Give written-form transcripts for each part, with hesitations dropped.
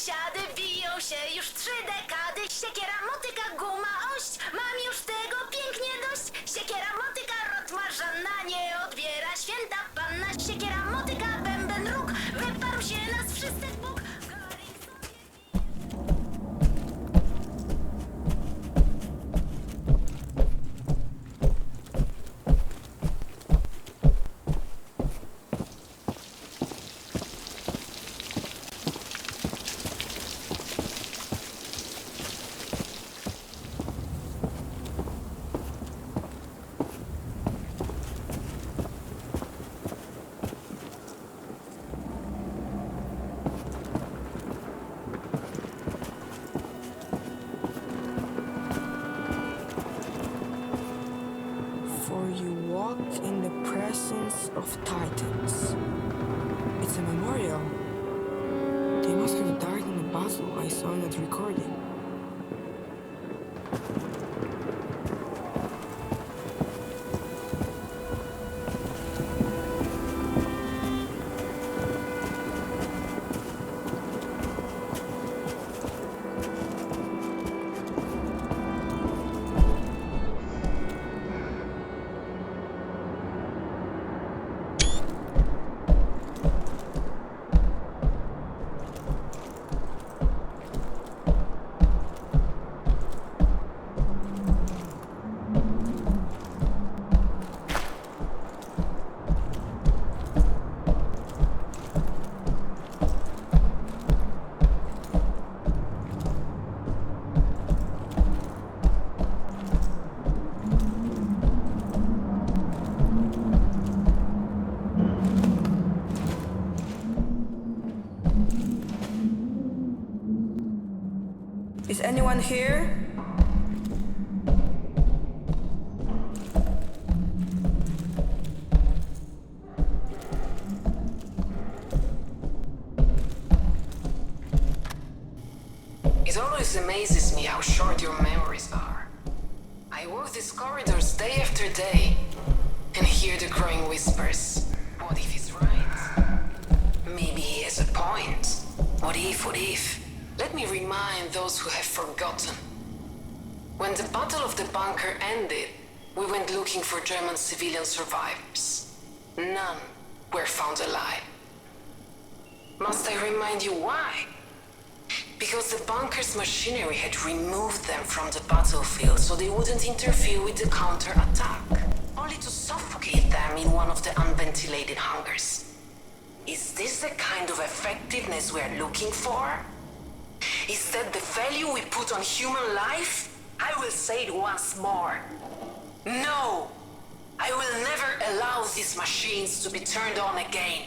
sąsiady biją się już 3 dekady. Siekiera, motyka, guma, ość. Mam już tego pięknie dość. Siekiera, motyka, rotmarzanna nie odbiera. Święta panna, siekiera, motyka, bęben róg. Wyparł się nas wszyscy w bóg. For you walk in the presence of titans. It's a memorial. They must have died in the battle I saw in that recording. Is anyone here? It always amazes me how short your memories are. I walk these corridors day after day and hear the growing whispers. What if he's right? Maybe he has a point. What if, what if? Let me remind those who have forgotten. When the Battle of the Bunker ended, we went looking for German civilian survivors. None were found alive. Must I remind you why? Because the bunker's machinery had removed them from the battlefield so they wouldn't interfere with the counter-attack, only to suffocate them in one of the unventilated hangars. Is this the kind of effectiveness we're looking for? Is that the value we put on human life? I will say it once more. No! I will never allow these machines to be turned on again.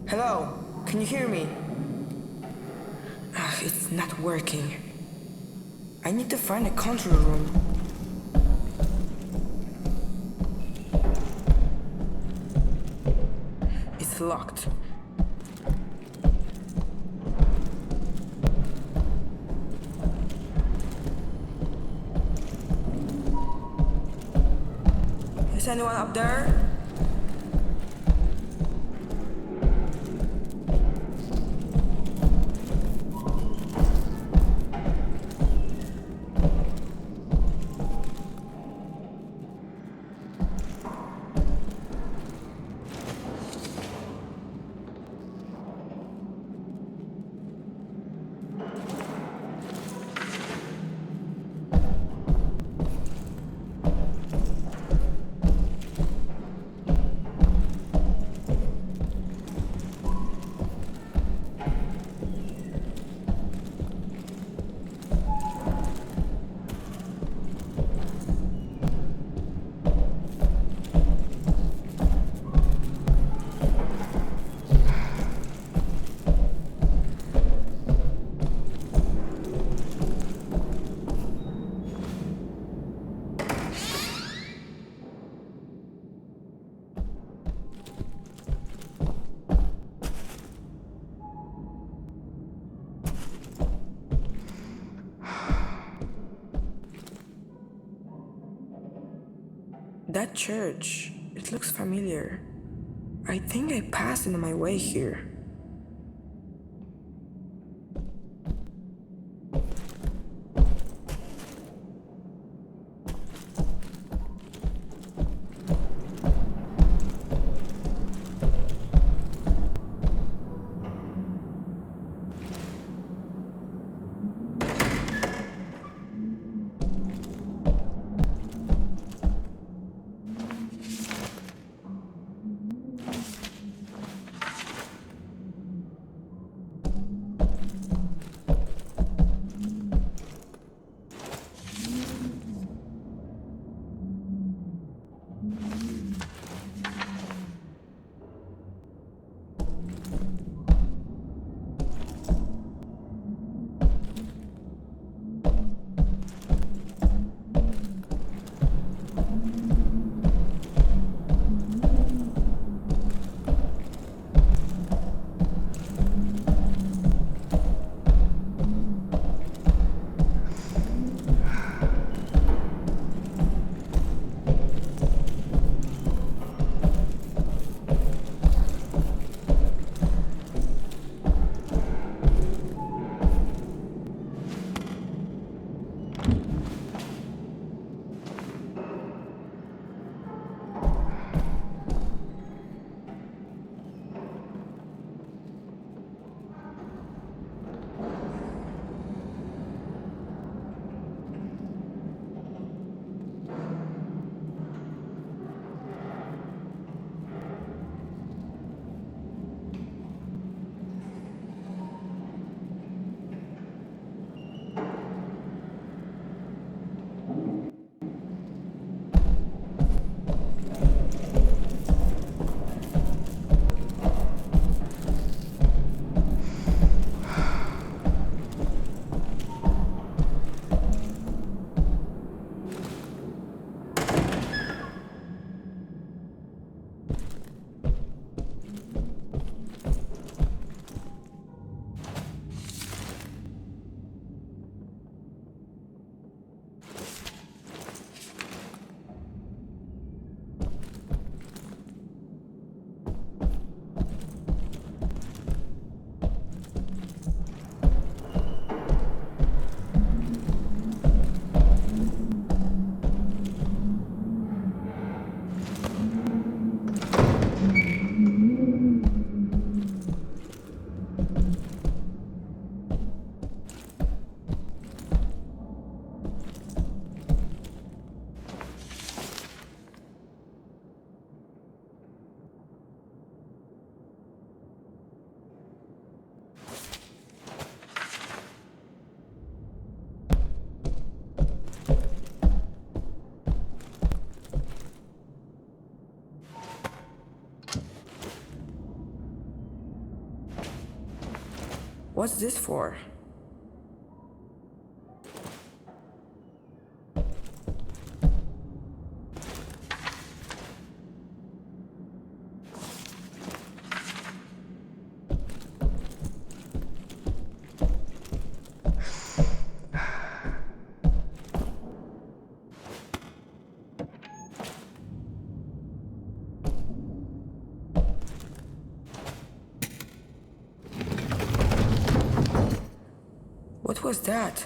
Hello? Can you hear me? It's not working. I need to find a control room. It's locked. Is anyone up there? That church, it looks familiar. I think I passed it on my way here. What's this for? What was that?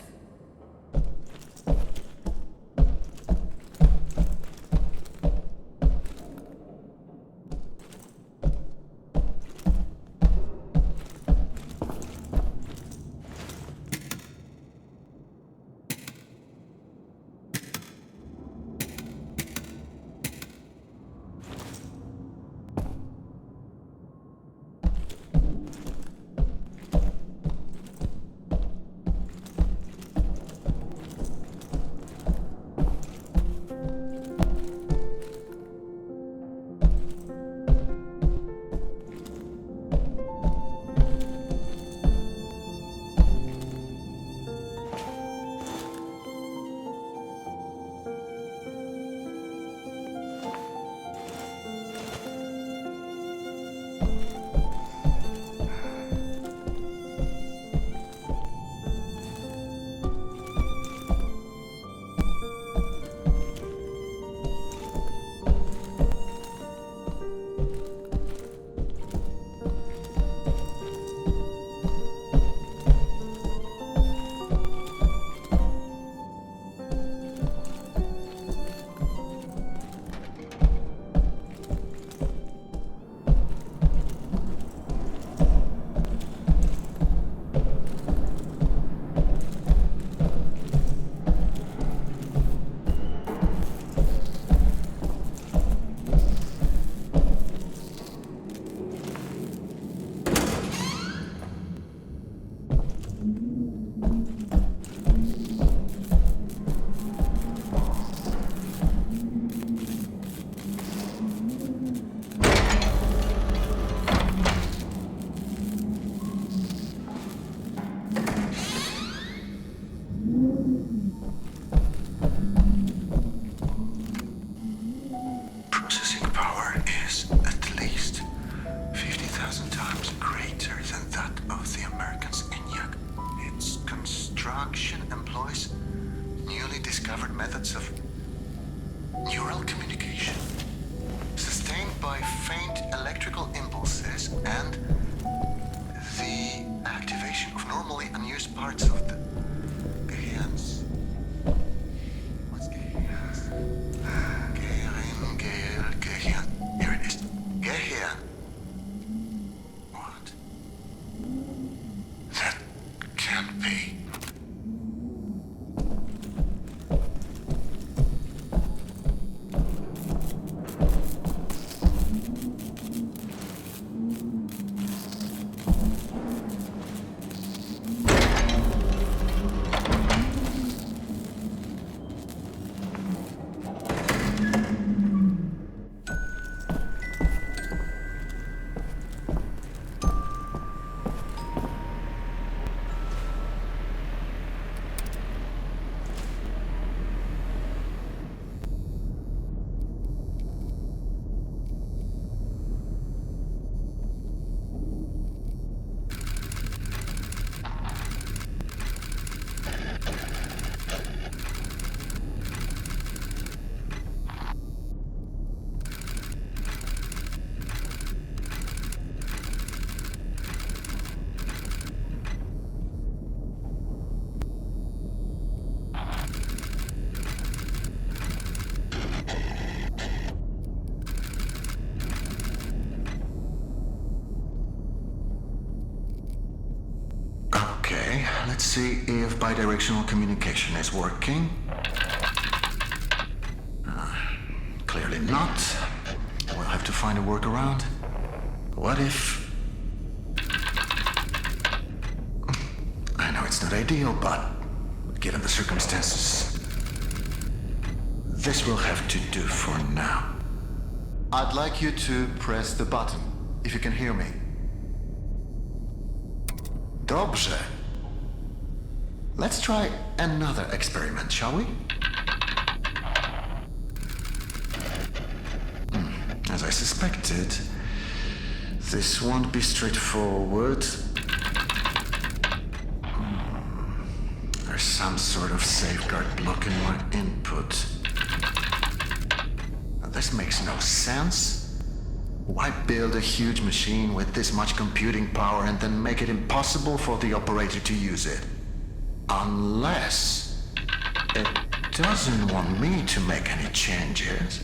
construction employs newly discovered methods of neural communication, sustained by faint electrical impulses and the activation of normally unused parts of the gehirns. What's gehirns? Gehirn. Here it is. Gehirn. What? That can't be. Okay, let's see if bidirectional communication is working. Clearly not. We'll have to find a workaround. What if... I know it's not ideal, but given the circumstances, this will have to do for now. I'd like you to press the button, if you can hear me. Dobrze. Let's try another experiment, shall we? As I suspected, this won't be straightforward. There's some sort of safeguard blocking my input. Now, this makes no sense. Why build a huge machine with this much computing power and then make it impossible for the operator to use it? Unless it doesn't want me to make any changes.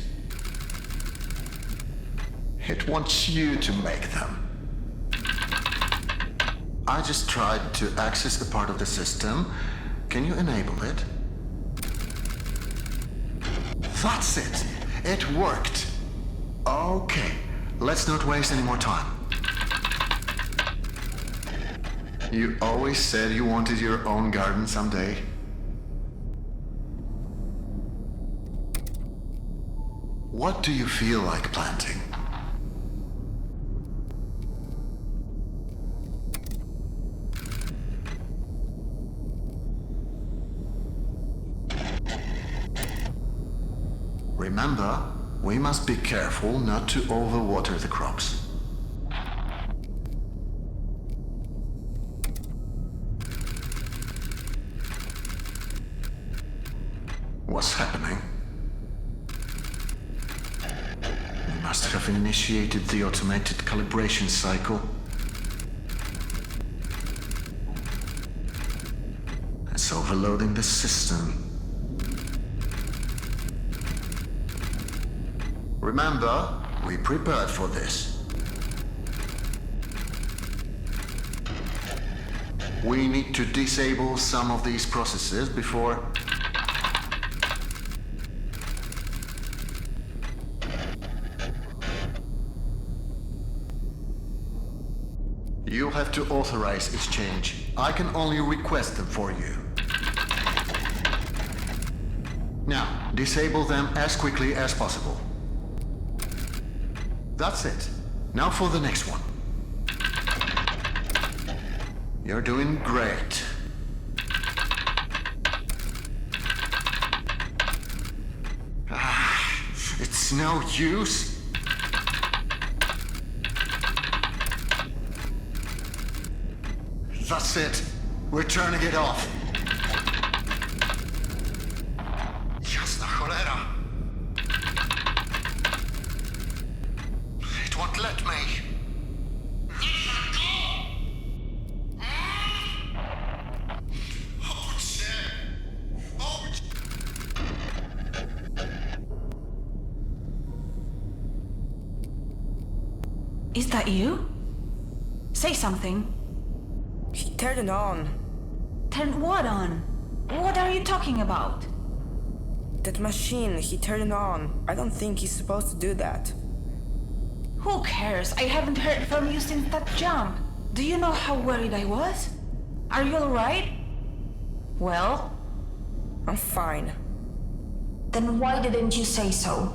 It wants you to make them. I just tried to access the part of the system. Can you enable it? That's it! It worked! Okay. Let's not waste any more time. You always said you wanted your own garden someday. What do you feel like planting? Remember, we must be careful not to overwater the crops. What's happening? We must have initiated the automated calibration cycle. It's overloading the system. Remember, we prepared for this. We need to disable some of these processes before... You'll have to authorize exchange. I can only request them for you. Now, disable them as quickly as possible. That's it. Now for the next one. You're doing great. It's no use. That's it. We're turning it off. Is that you? Say something. He turned it on. Turn what on? What are you talking about? That machine, he turned it on. I don't think he's supposed to do that. Who cares? I haven't heard from you since that jump. Do you know how worried I was? Are you alright? Well, I'm fine. then why didn't you say so?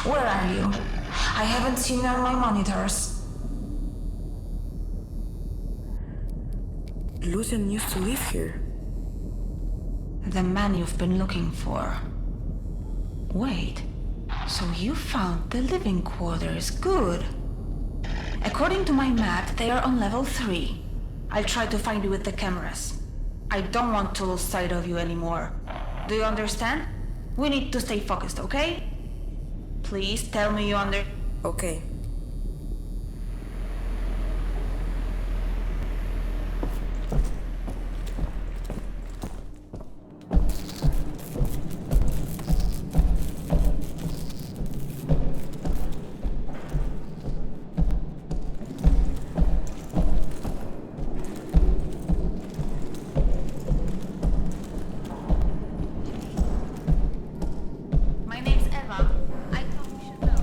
Where are you? I haven't seen you on my monitors. Lucian used to live here. The man you've been looking for. Wait, so you found the living quarters. Good. According to my map, they are on level 3. I'll try to find you with the cameras. I don't want to lose sight of you anymore. Do you understand? We need to stay focused, okay? Please tell me you Okay. My name's Eva. I thought you should know.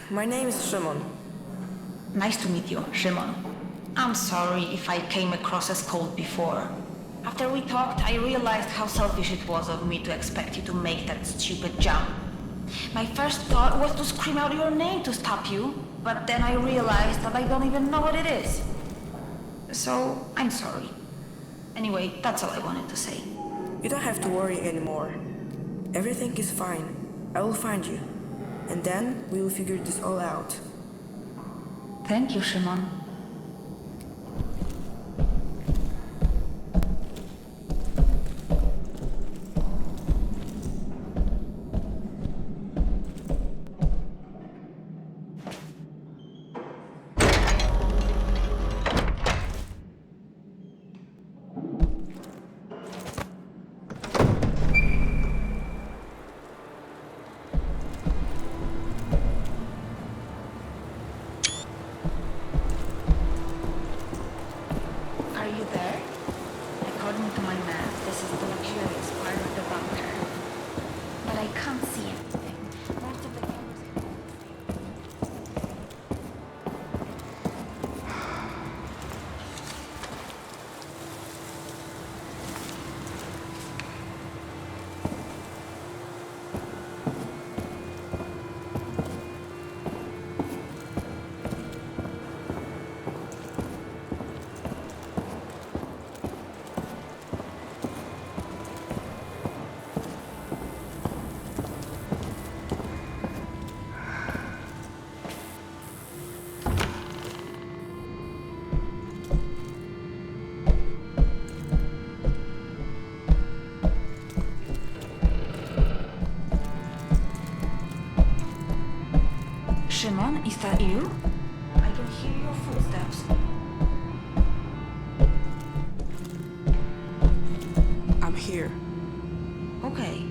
My name is Szymon. Nice to meet you, Szymon. I'm sorry if I came across as cold before. After we talked, I realized how selfish it was of me to expect you to make that stupid jump. My first thought was to scream out your name to stop you, but then I realized that I don't even know what it is. So, I'm sorry. Anyway, that's all I wanted to say. You don't have to worry anymore. Everything is fine. I will find you. And then we will figure this all out. Thank you, Szymon. Are you there? According to my map, this is the luxurious part of the bunker. But I can't see anything. Most of the cameras... Szymon, is that you? I can hear your footsteps. I'm here. Okay.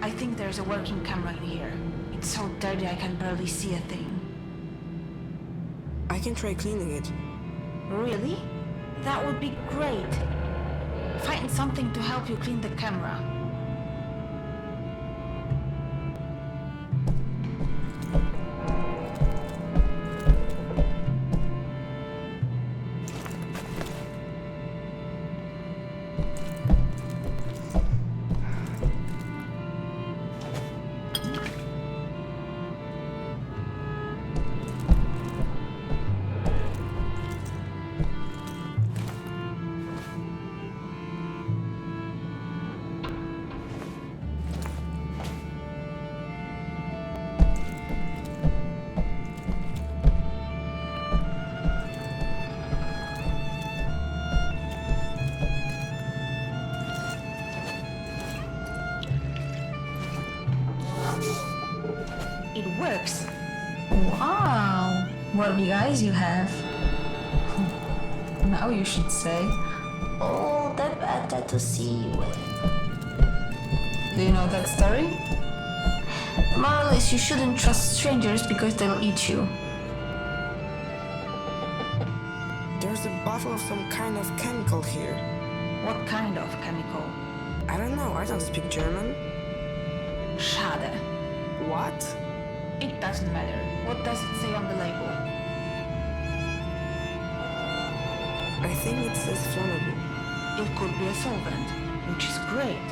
I think there's a working camera in here. It's so dirty I can barely see a thing. I can try cleaning it. Really? That would be great. Find something to help you clean the camera. for me, guys, you have. Now you should say, all the better to see you with. Do you know that story? Moral is you shouldn't trust strangers because they'll eat you. There's a bottle of some kind of chemical here. What kind of chemical? I don't know, I don't speak German. Schade. What? It doesn't matter. What does it say on the label? I think it says flammable. It could be a solvent, which is great.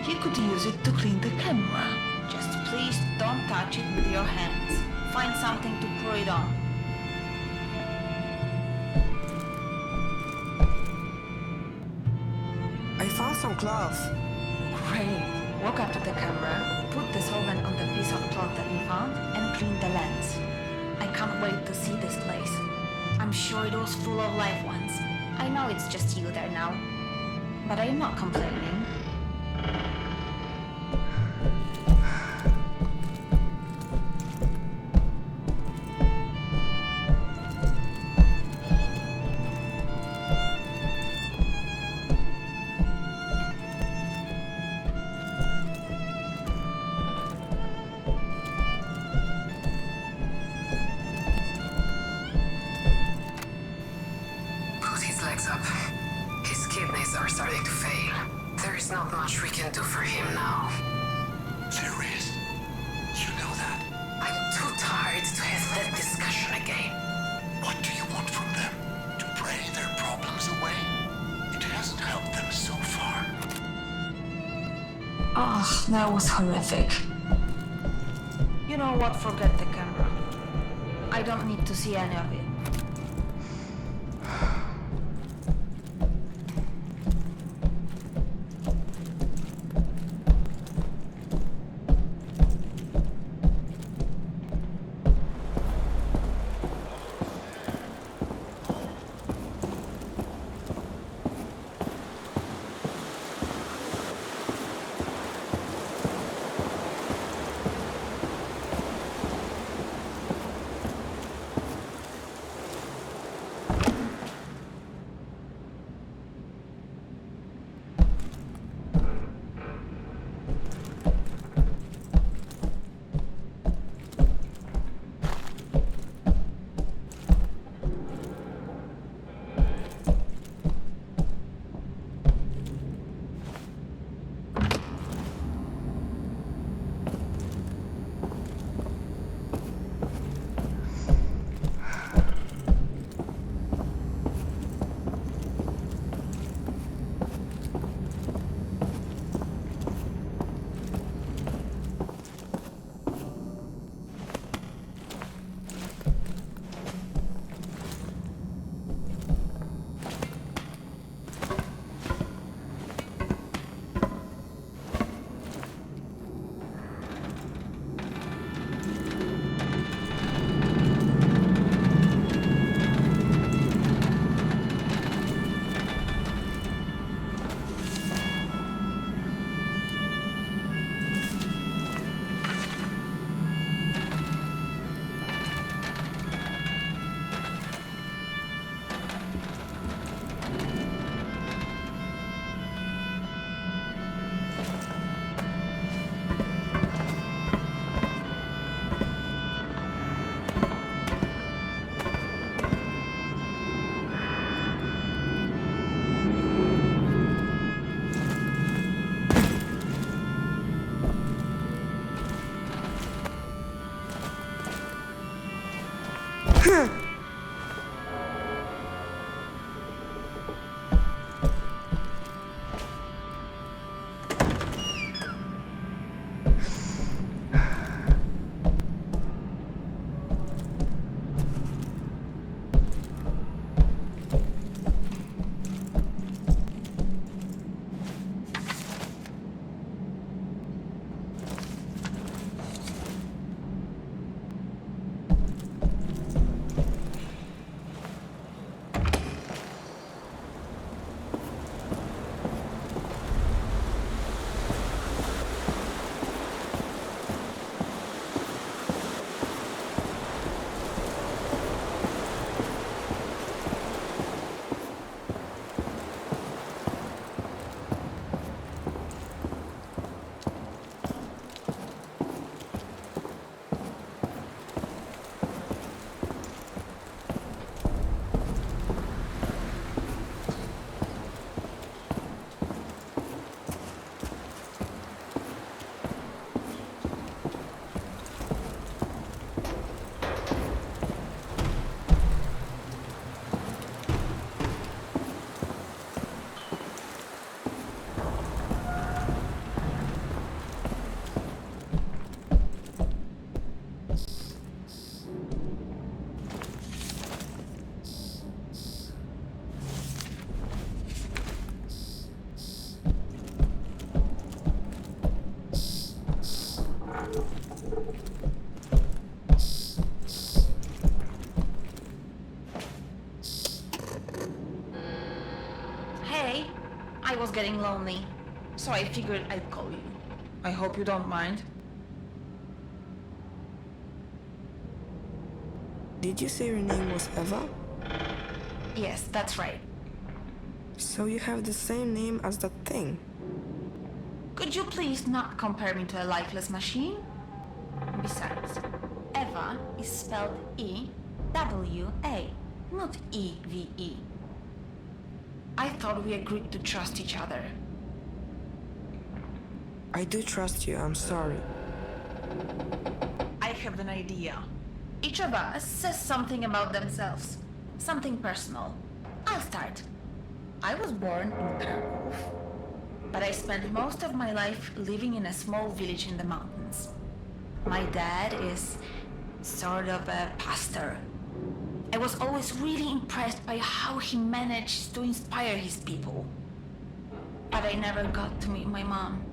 You could use it to clean the camera. Just please don't touch it with your hands. Find something to pour it on. I found some cloth. Great. Walk up to the camera, put the solvent on the piece of cloth that you found, and clean the lens. I can't wait to see this place. I'm sure it was full of live ones. I know it's just you there now, but I'm not complaining. Put his legs up. His kidneys are starting to fail. There is not much we can do for him now. There is. You know that. I'm too tired to have that discussion again. What do you want from them? To pray their problems away? It hasn't helped them so far. Oh, that was horrific. You know what? Forget the camera. I don't need to see any of it. I was getting lonely, so I figured I'd call you. I hope you don't mind. Did you say your name was Eva? Yes, that's right. So you have the same name as that thing? Could you please not compare me to a lifeless machine? Besides, Eva is spelled E-W-A, not E-V-E. I thought we agreed to trust each other. I do trust you, I'm sorry. I have an idea. Each of us says something about themselves, something personal. I'll start. I was born in Krakow, but I spent most of my life living in a small village in the mountains. My dad is sort of a pastor. I was always really impressed by how he managed to inspire his people. But I never got to meet my mom.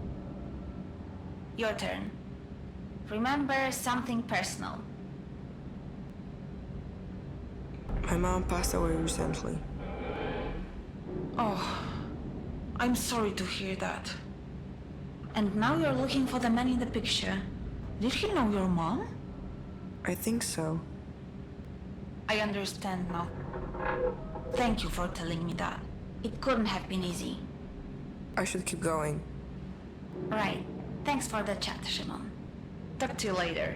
Your turn. Remember something personal. My mom passed away recently. Oh, I'm sorry to hear that. And now you're looking for the man in the picture. Did he know your mom? I think so. I understand now. Thank you for telling me that. It couldn't have been easy. I should keep going. Right. Thanks for the chat, Szymon. Talk to you later.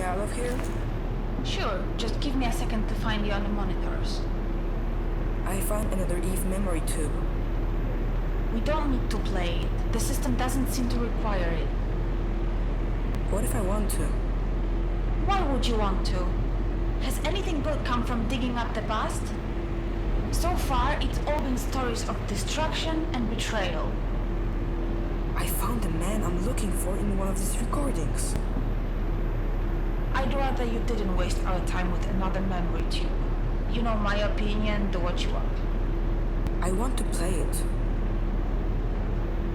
Out of here? Sure, just give me a second to find you on the monitors. I found another Eve memory tube. We don't need to play it. The system doesn't seem to require it. What if I want to? Why would you want to? Has anything good come from digging up the past? So far, it's all been stories of destruction and betrayal. I found the man I'm looking for in one of these recordings. I'd rather you didn't waste our time with another memory tube. You know my opinion, do what you want. I want to play it.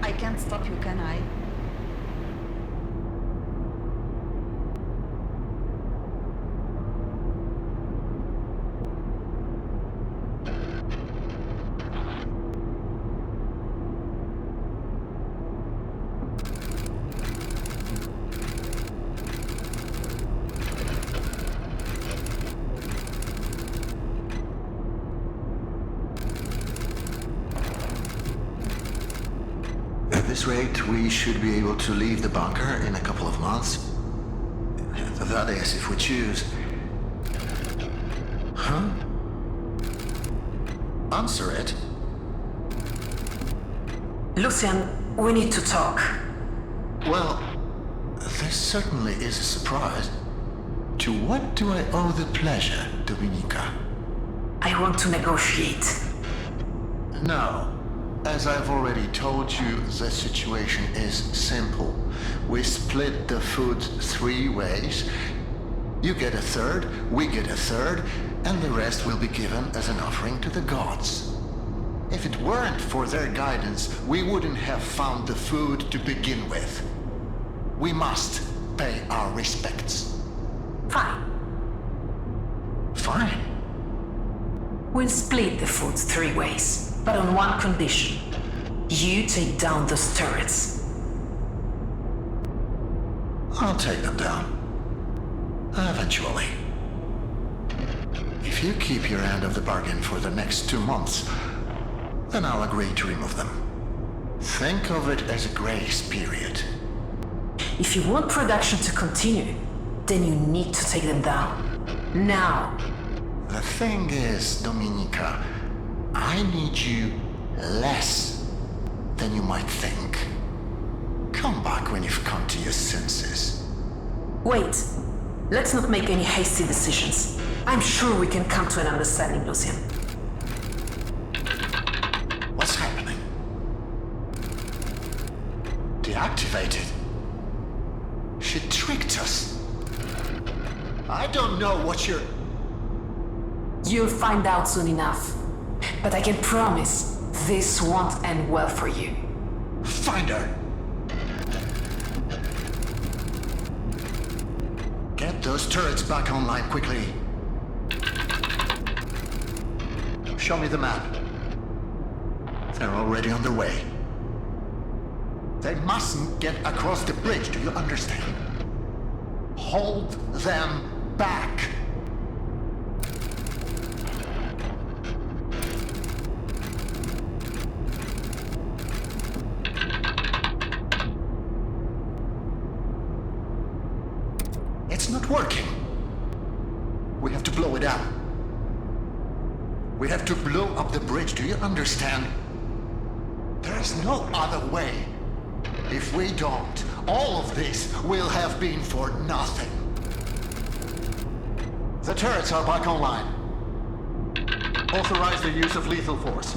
I can't stop you, can I? At this rate, we should be able to leave the bunker in a couple of months. That is, if we choose. Huh? Answer it. Lucian, we need to talk. Well, this certainly is a surprise. To what do I owe the pleasure, Dominika? I want to negotiate. No. As I've already told you, the situation is simple. We split the food 3 ways. You get a third, we get a third, and the rest will be given as an offering to the gods. If it weren't for their guidance, we wouldn't have found the food to begin with. We must pay our respects. Fine. Fine. We'll split the food 3 ways, but on one condition. You take down those turrets. I'll take them down. Eventually. If you keep your end of the bargain for the next 2 months, then I'll agree to remove them. Think of it as a grace period. If you want production to continue, then you need to take them down. Now. The thing is, Dominika, I need you less than you might think. Come back when you've come to your senses. Wait. Let's not make any hasty decisions. I'm sure we can come to an understanding, Lucian. What's happening? Deactivated? She tricked us. I don't know what you're... You'll find out soon enough. But I can promise this won't end well for you. Find her! Get those turrets back online quickly. Show me the map. They're already on their way. They mustn't get across the bridge, do you understand? Hold them back. It's not working. We have to blow it up. We have to blow up the bridge, do you understand? There's no other way. If we don't, all of this will have been for nothing. The turrets are back online. Authorize the use of lethal force.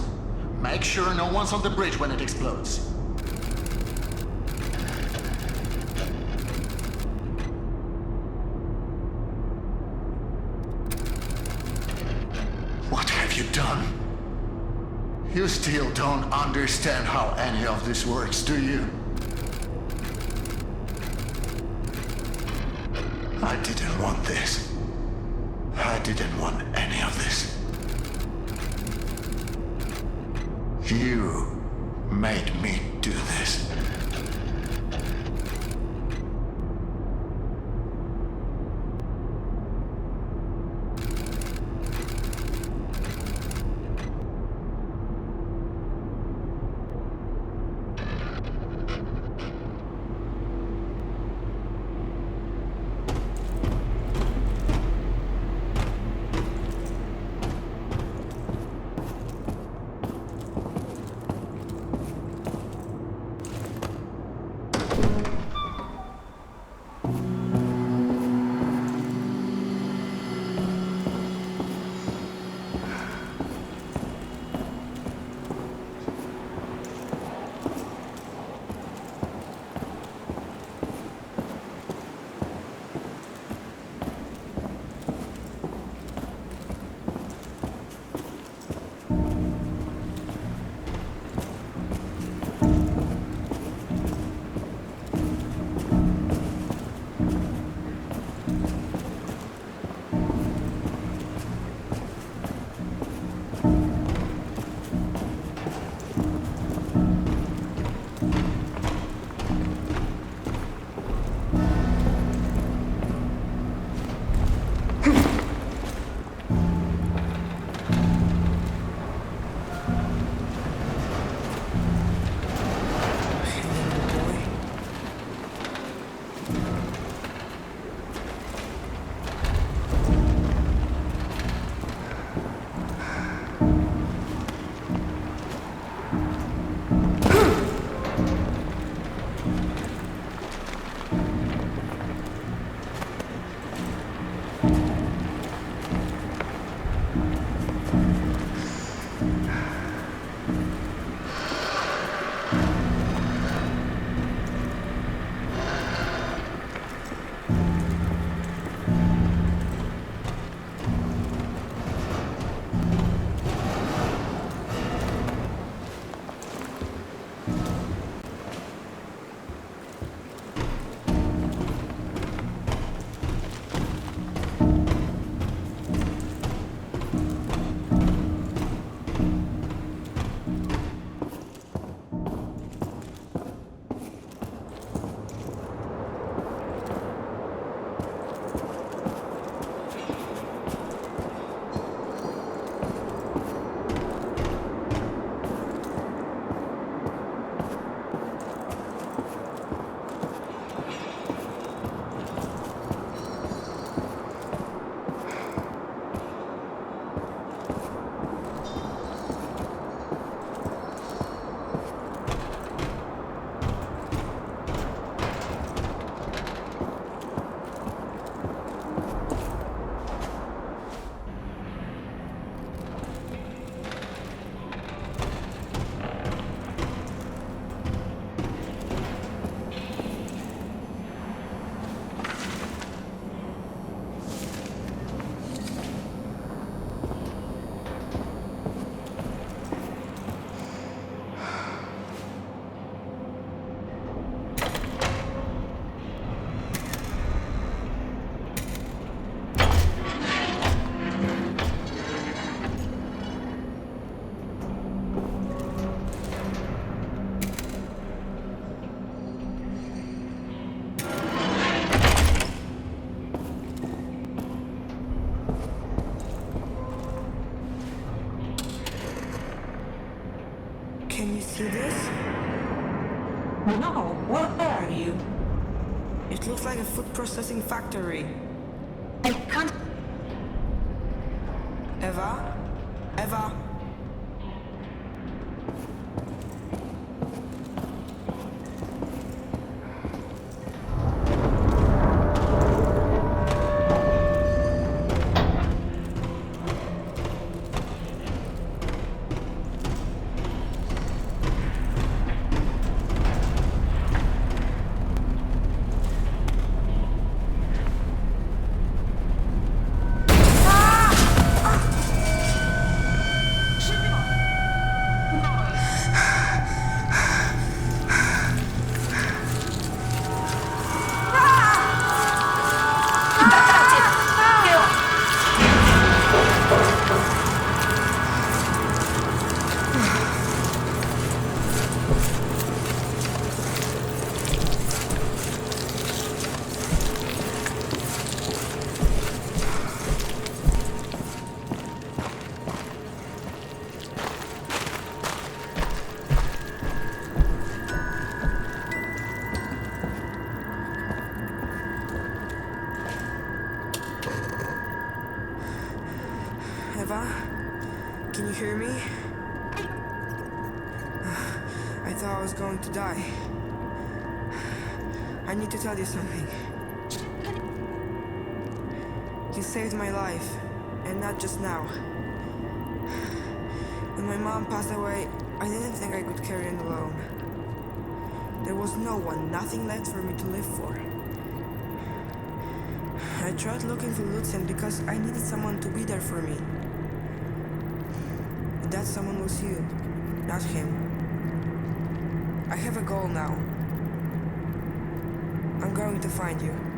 Make sure no one's on the bridge when it explodes. What have you done? You still don't understand how any of this works, do you? I didn't want this. I didn't want any of this. You made me do this. this? No, where are you? It looks like a food processing factory. I can't... Eva? Eva? Eva? Can you hear me? I thought I was going to die. I need to tell you something. You saved my life, and not just now. When my mom passed away, I didn't think I could carry it alone. There was no one, nothing left for me to live for. I tried looking for Lucian because I needed someone to be there for me. But that someone was you, not him. I have a goal now. I'm going to find you.